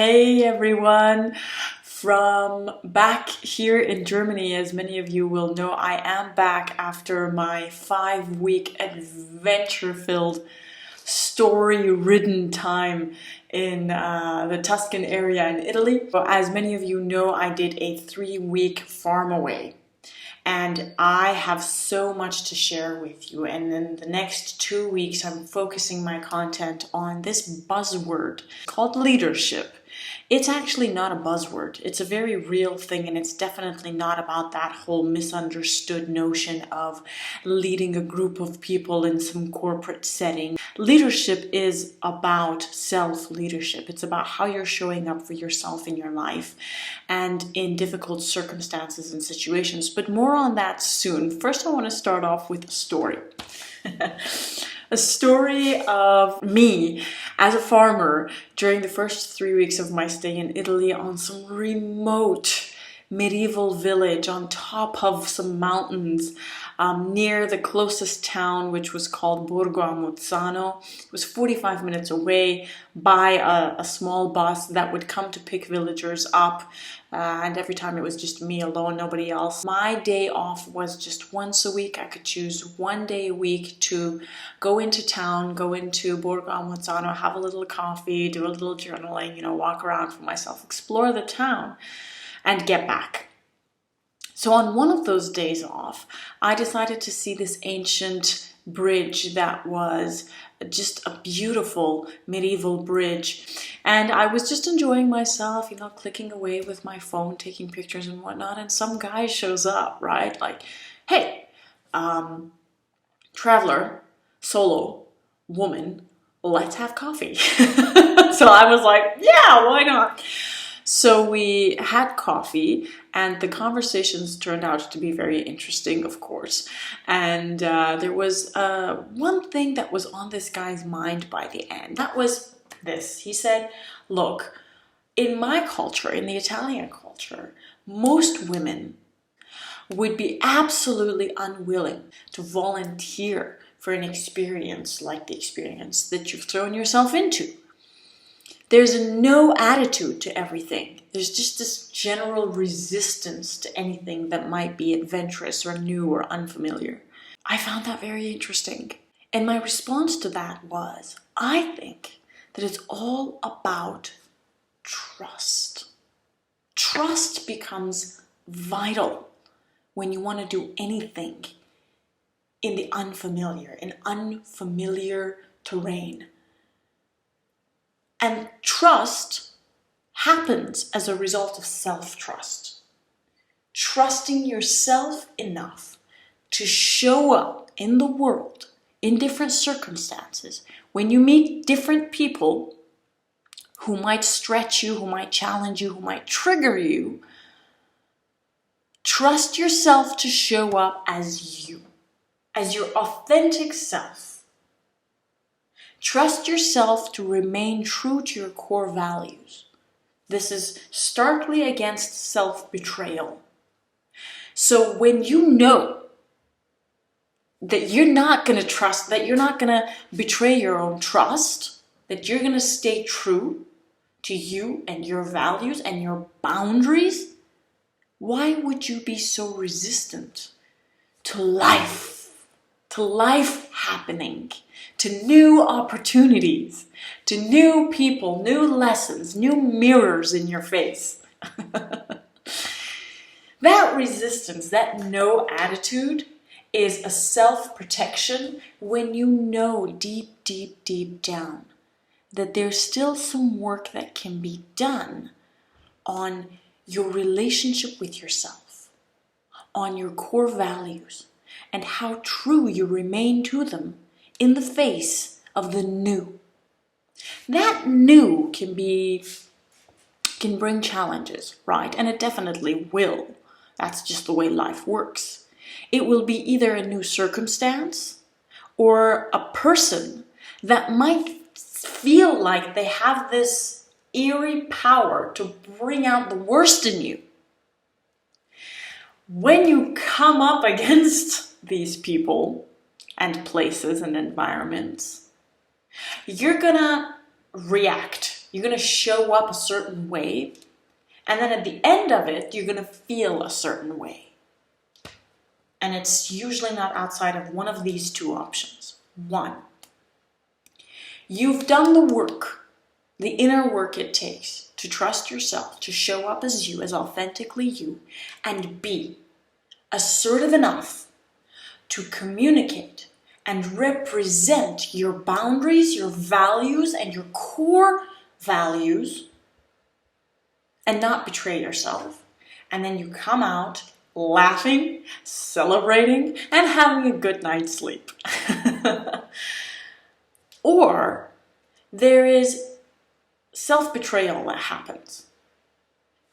Hey everyone, from back here in Germany. As many of you will know, I am back after my 5-week adventure-filled, story-ridden time in the Tuscan area in Italy. But as many of you know, I did a 3-week farm away. And I have so much to share with you. And in the next 2 weeks, I'm focusing my content on this buzzword called leadership. It's actually not a buzzword. It's a very real thing, and it's definitely not about that whole misunderstood notion of leading a group of people in some corporate setting. Leadership is about self-leadership. It's about how you're showing up for yourself in your life and in difficult circumstances and situations. But more on that soon. First, I want to start off with a story. A story of me as a farmer during the first 3 weeks of my stay in Italy on some remote medieval village on top of some mountains near the closest town, which was called Borgo a Mozzano. It was 45 minutes away by a small bus that would come to pick villagers up. And every time it was just me alone, nobody else. My day off was just once a week. I could choose one day a week to go into town, go into Borgo a Mozzano, have a little coffee, do a little journaling, walk around for myself, explore the town, and get back. So on one of those days off, I decided to see this ancient bridge that was just a beautiful medieval bridge. And I was just enjoying myself, clicking away with my phone, taking pictures and whatnot. And some guy shows up, right? Like, hey, traveler, solo, woman, let's have coffee. So I was like, yeah, why not? So we had coffee, and the conversations turned out to be very interesting, of course. And there was one thing that was on this guy's mind by the end. That was this. He said, look, in my culture, in the Italian culture, most women would be absolutely unwilling to volunteer for an experience like the experience that you've thrown yourself into. There's no attitude to everything. There's just this general resistance to anything that might be adventurous or new or unfamiliar. I found that very interesting. And my response to that was, I think that it's all about trust. Trust becomes vital when you want to do anything in the unfamiliar, in unfamiliar terrain. And trust happens as a result of self-trust. Trusting yourself enough to show up in the world in different circumstances. When you meet different people who might stretch you, who might challenge you, who might trigger you, trust yourself to show up as you, as your authentic self. Trust yourself to remain true to your core values. This is starkly against self-betrayal. So when you know that you're not going to trust, that you're not going to betray your own trust, that you're going to stay true to you and your values and your boundaries, why would you be so resistant to life happening, to new opportunities, to new people, new lessons, new mirrors in your face? That resistance, that no attitude, is a self-protection when you know deep, deep, deep down that there's still some work that can be done on your relationship with yourself, on your core values, and how true you remain to them in the face of the new. That new can bring challenges, right? And it definitely will. That's just the way life works. It will be either a new circumstance or a person that might feel like they have this eerie power to bring out the worst in you. When you come up against these people and places and environments, you're gonna react You're going to show up a certain way, and then at the end of it, you're going to feel a certain way. And it's usually not outside of one of these two options. One, you've done the work, the inner work it takes to trust yourself, to show up as you, as authentically you, and be assertive enough to communicate and represent your boundaries, your values, and your core values, and not betray yourself. And then you come out laughing, celebrating, and having a good night's sleep. Or there is self-betrayal that happens.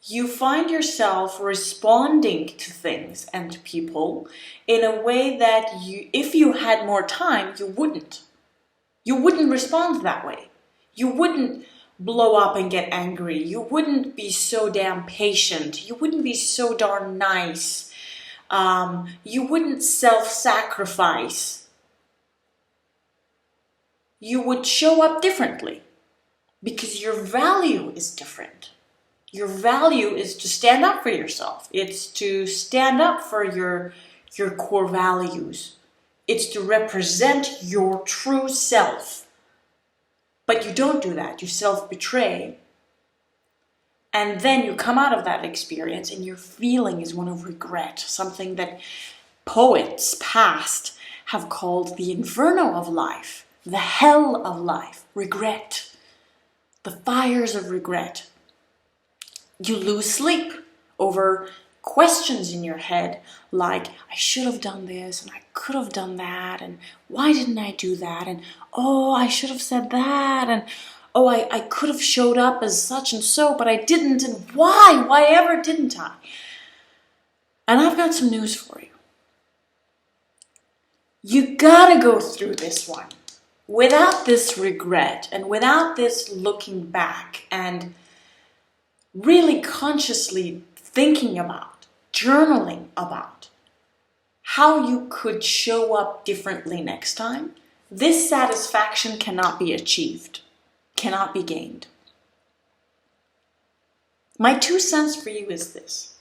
You find yourself responding to things and to people in a way that if you had more time, you wouldn't. You wouldn't respond that way. You wouldn't blow up and get angry. You wouldn't be so damn patient. You wouldn't be so darn nice. You wouldn't self-sacrifice. You would show up differently because your value is different. Your value is to stand up for yourself. It's to stand up for your core values. It's to represent your true self. But you don't do that. You self-betray. And then you come out of that experience and your feeling is one of regret. Something that poets past have called the inferno of life, the hell of life, regret, the fires of regret. You lose sleep over questions in your head like, I should have done this and I could have done that, and why didn't I do that, and oh, I should have said that, and oh, I could have showed up as such and so, but I didn't, and why ever didn't I? And I've got some news for you. You gotta go through this one without this regret and without this looking back and really consciously thinking about, journaling about how you could show up differently next time. This satisfaction cannot be achieved, cannot be gained. My 2 cents for you is this.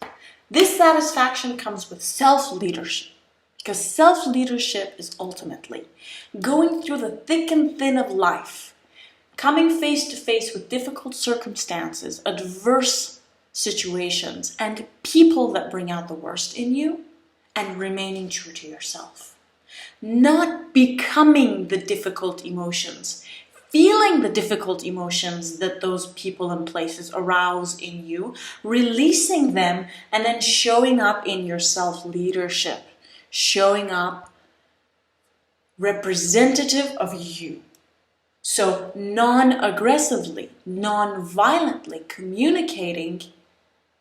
This satisfaction comes with self-leadership, because self-leadership is ultimately going through the thick and thin of life, coming face to face with difficult circumstances, adverse situations, and people that bring out the worst in you, and remaining true to yourself. Not becoming the difficult emotions, feeling the difficult emotions that those people and places arouse in you, releasing them, and then showing up in your self-leadership, showing up representative of you. So non-aggressively, non-violently communicating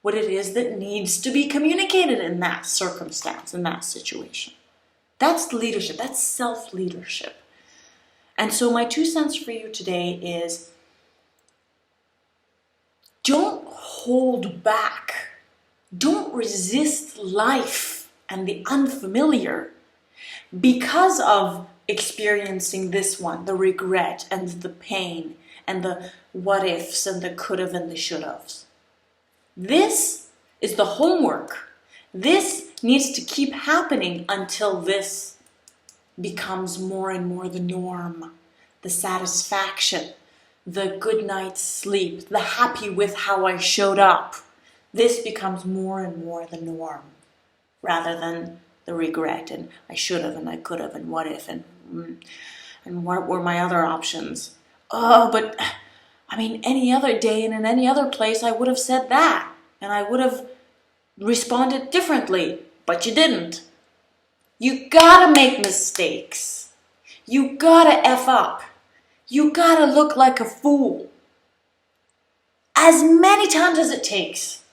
what it is that needs to be communicated in that circumstance, in that situation. That's leadership, that's self-leadership. And so my 2 cents for you today is, don't hold back. Don't resist life and the unfamiliar because of experiencing this one, the regret and the pain and the what ifs and the could have and the should haves. This is the homework. This needs to keep happening until this becomes more and more the norm, the satisfaction, the good night's sleep, the happy with how I showed up. This becomes more and more the norm rather than the regret and I should have and I could have and what if and what were my other options. Oh, but I mean, any other day and in any other place I would have said that and I would have responded differently, but you didn't. You gotta make mistakes. You gotta F up. You gotta look like a fool. As many times as it takes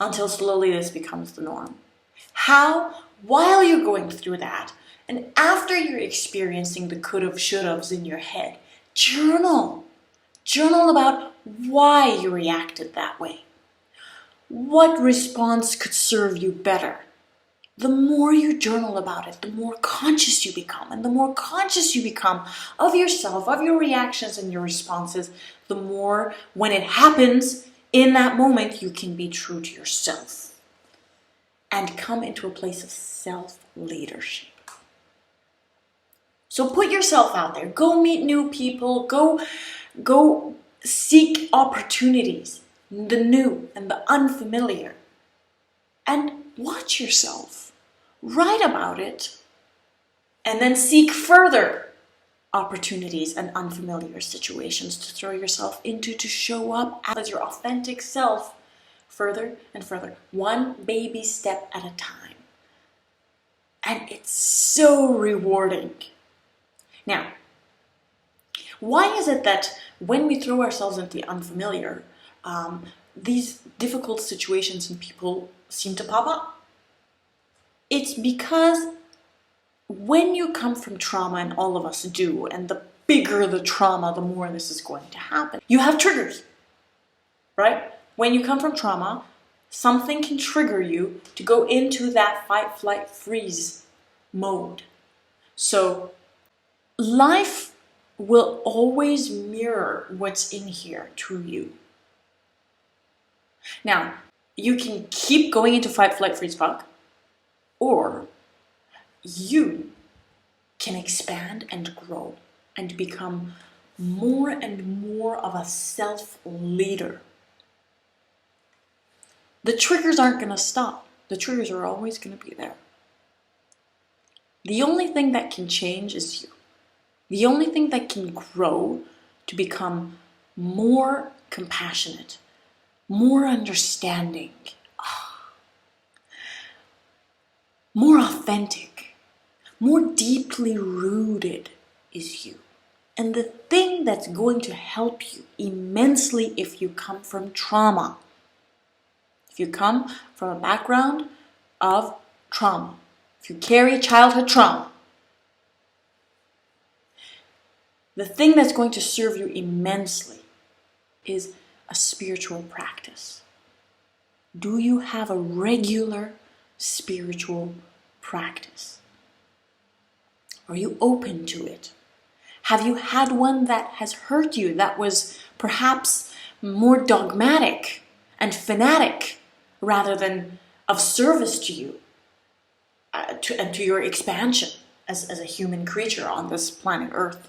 until slowly this becomes the norm. How? While you're going through that and after you're experiencing the could have, should haves in your head, journal. Journal about why you reacted that way. What response could serve you better? the more you journal about it, the more conscious you become. And the more conscious you become of yourself, of your reactions and your responses, the more, when it happens, in that moment, you can be true to yourself and come into a place of self-leadership. So put yourself out there. Go meet new people. Go seek opportunities, the new and the unfamiliar. And watch yourself. Write about it. And then seek further opportunities and unfamiliar situations to throw yourself into, to show up as your authentic self further and further, one baby step at a time. And it's so rewarding. Now, why is it that when we throw ourselves into the unfamiliar, these difficult situations and people seem to pop up? It's because when you come from trauma, and all of us do, and the bigger the trauma, the more this is going to happen, you have triggers, right? When you come from trauma, something can trigger you to go into that fight, flight, freeze mode. So life will always mirror what's in here to you. Now, you can keep going into fight, flight, freeze, fuck, or you can expand and grow and become more and more of a self-leader. The triggers aren't going to stop. The triggers are always going to be there. The only thing that can change is you. The only thing that can grow to become more compassionate, more understanding, more authentic, more deeply rooted is you. And the thing that's going to help you immensely if you come from trauma, if you come from a background of trauma, if you carry childhood trauma, the thing that's going to serve you immensely is a spiritual practice. Do you have a regular spiritual practice? Are you open to it? Have you had one that has hurt you, that was perhaps more dogmatic and fanatic rather than of service to you and to your expansion as a human creature on this planet Earth?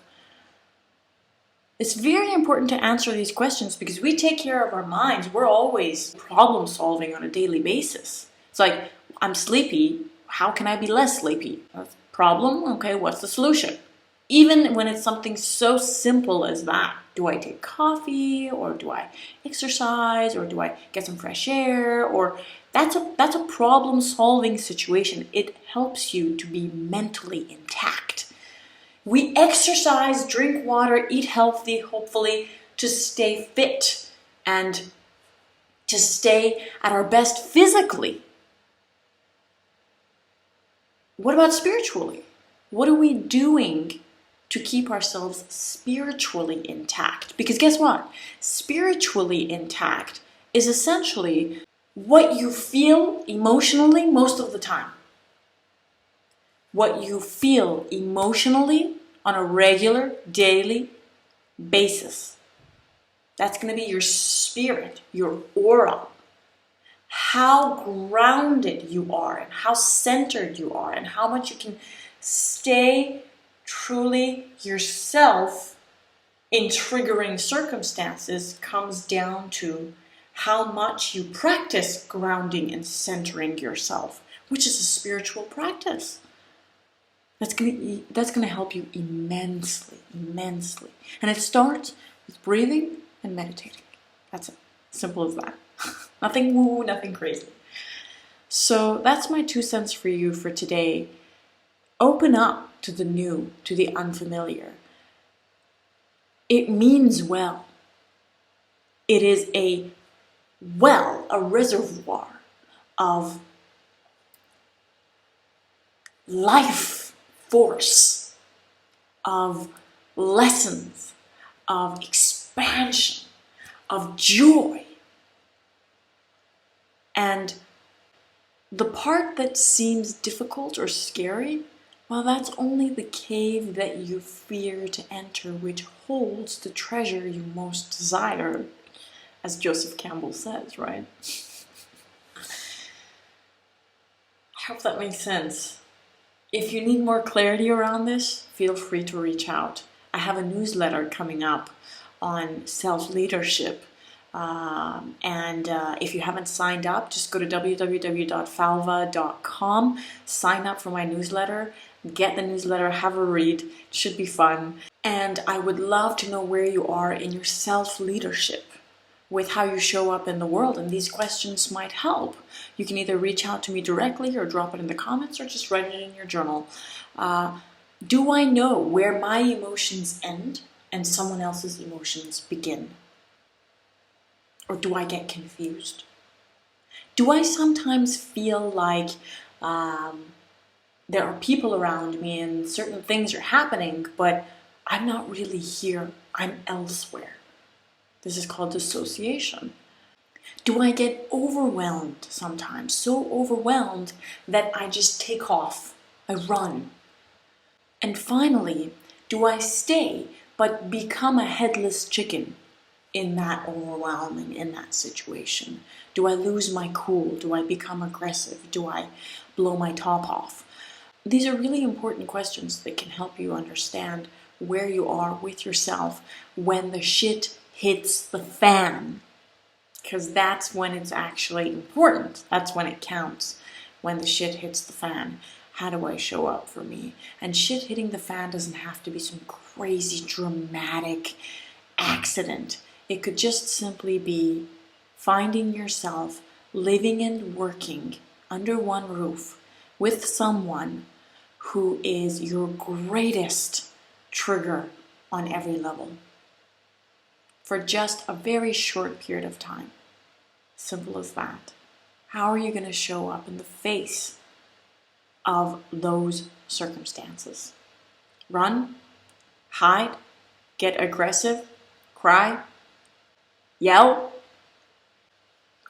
It's very important to answer these questions because we take care of our minds. We're always problem solving on a daily basis. It's like, I'm sleepy. How can I be less sleepy? Problem? Okay, what's the solution? Even when it's something so simple as that. Do I take coffee, or do I exercise, or do I get some fresh air? Or that's a problem solving situation. It helps you to be mentally intact. We exercise, drink water, eat healthy, hopefully, to stay fit and to stay at our best physically. What about spiritually? What are we doing to keep ourselves spiritually intact? Because guess what? Spiritually intact is essentially what you feel emotionally most of the time. What you feel emotionally on a regular, daily basis. That's going to be your spirit, your aura. How grounded you are and how centered you are and how much you can stay truly yourself in triggering circumstances comes down to how much you practice grounding and centering yourself, which is a spiritual practice. That's going to help you immensely, immensely. And it starts with breathing and meditating. That's it. Simple as that. Nothing woo, nothing crazy. So that's my 2 cents for you for today. Open up to the new, to the unfamiliar. It means well. It is a well, a reservoir of life force, of lessons, of expansion, of joy. And The part that seems difficult or scary, well, that's only the cave that you fear to enter, which holds the treasure you most desire, as Joseph Campbell says, right? I hope that makes sense. If you need more clarity around this, feel free to reach out. I have a newsletter coming up on self-leadership. If you haven't signed up, just go to www.phalva.com, sign up for my newsletter, get the newsletter, have a read. It should be fun. And I would love to know where you are in your self-leadership with how you show up in the world, and these questions might help. You can either reach out to me directly or drop it in the comments or just write it in your journal. Do I know where my emotions end and someone else's emotions begin? Or do I get confused? Do I sometimes feel like there are people around me and certain things are happening, but I'm not really here, I'm elsewhere? This is called dissociation. Do I get overwhelmed sometimes? So overwhelmed that I just take off, I run. And finally, do I stay but become a headless chicken in that overwhelming, in that situation? Do I lose my cool? Do I become aggressive? Do I blow my top off? These are really important questions that can help you understand where you are with yourself when the shit hits the fan. Because that's when it's actually important. That's when it counts. When the shit hits the fan. How do I show up for me? And shit hitting the fan doesn't have to be some crazy dramatic accident. It could just simply be finding yourself living and working under one roof with someone who is your greatest trigger on every level for just a very short period of time. Simple as that. How are you going to show up in the face of those circumstances? Run? Hide? Get aggressive? Cry? Yell?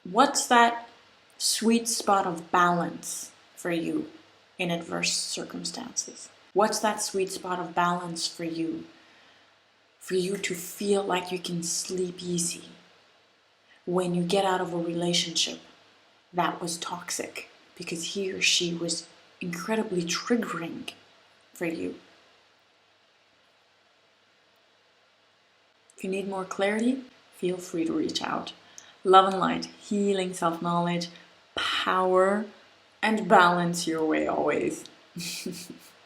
What's that sweet spot of balance for you in adverse circumstances? What's that sweet spot of balance for you? For you to feel like you can sleep easy when you get out of a relationship that was toxic because he or she was incredibly triggering for you. If you need more clarity, feel free to reach out. Love and light, healing, self-knowledge, power, and balance your way always.